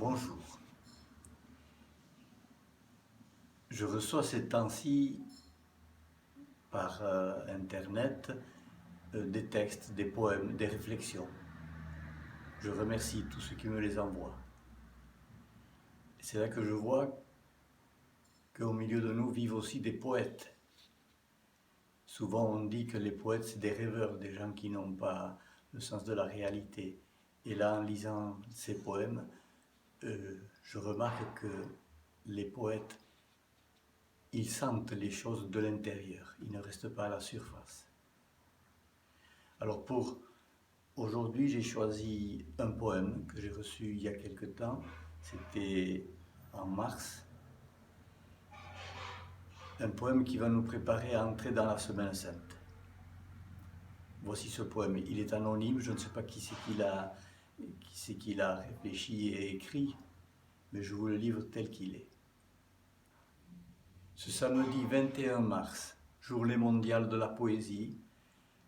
Bonjour. Je reçois ces temps-ci par Internet des textes, des poèmes, des réflexions. Je remercie tous ceux qui me les envoient. C'est là que je vois qu'au milieu de nous vivent aussi des poètes. Souvent on dit que les poètes c'est des rêveurs, des gens qui n'ont pas le sens de la réalité. Et là, en lisant ces poèmes, je remarque que les poètes, ils sentent les choses de l'intérieur, ils ne restent pas à la surface. Alors pour aujourd'hui, j'ai choisi un poème que j'ai reçu il y a quelque temps, c'était en mars, un poème qui va nous préparer à entrer dans la Semaine Sainte. Voici ce poème, il est anonyme, je ne sais pas qui c'est qui l'a réfléchi et écrit, mais je vous le livre tel qu'il est. Ce samedi 21 mars, journée mondiale de la poésie,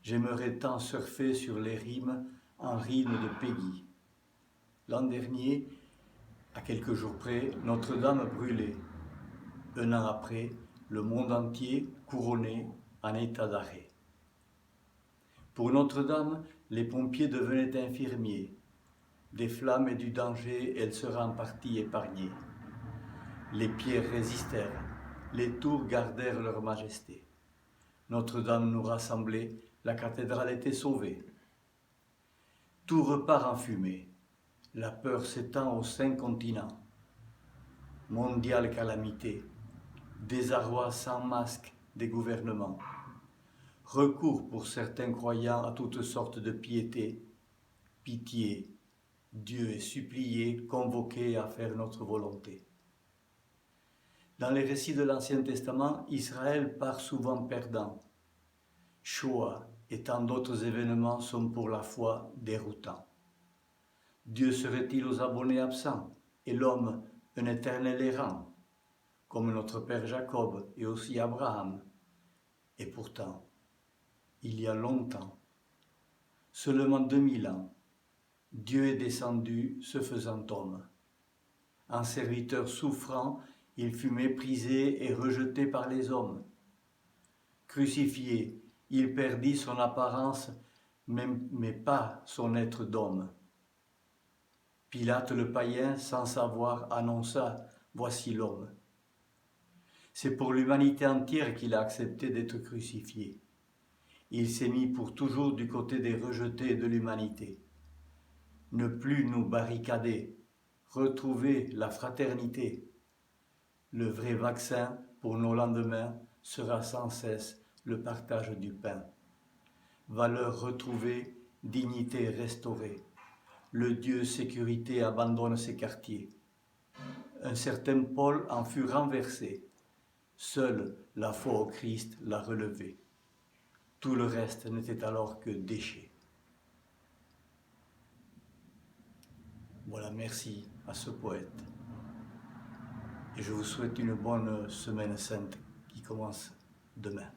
j'aimerais tant surfer sur les rimes en rythme de Peggy. L'an dernier, à quelques jours près, Notre-Dame brûlait. Un an après, le monde entier couronné en état d'arrêt. Pour Notre-Dame, les pompiers devenaient infirmiers. Des flammes et du danger, elle sera en partie épargnée. Les pierres résistèrent, les tours gardèrent leur majesté. Notre-Dame nous rassemblait, la cathédrale était sauvée. Tout repart en fumée, la peur s'étend aux 5 continents. Mondiale calamité, désarroi sans masque des gouvernements. Recours pour certains croyants à toutes sortes de piétés. Pitié, Dieu est supplié, convoqué à faire notre volonté. Dans les récits de l'Ancien Testament, Israël part souvent perdant. Shoah et tant d'autres événements sont pour la foi déroutants. Dieu serait-il aux abonnés absents et l'homme un éternel errant, comme notre père Jacob et aussi Abraham? Et pourtant, il y a longtemps, seulement 2000 ans, Dieu est descendu se faisant homme. En serviteur souffrant, il fut méprisé et rejeté par les hommes. Crucifié, il perdit son apparence, mais pas son être d'homme. Pilate le païen, sans savoir, annonça « Voici l'homme ». C'est pour l'humanité entière qu'il a accepté d'être crucifié. Il s'est mis pour toujours du côté des rejetés de l'humanité. Ne plus nous barricader, retrouver la fraternité. Le vrai vaccin pour nos lendemains sera sans cesse le partage du pain. Valeurs retrouvées, dignité restaurée. Le Dieu sécurité abandonne ses quartiers. Un certain Paul en fut renversé. Seule la foi au Christ l'a relevé. Tout le reste n'était alors que déchet. Voilà, merci à ce poète. Et je vous souhaite une bonne semaine sainte qui commence demain.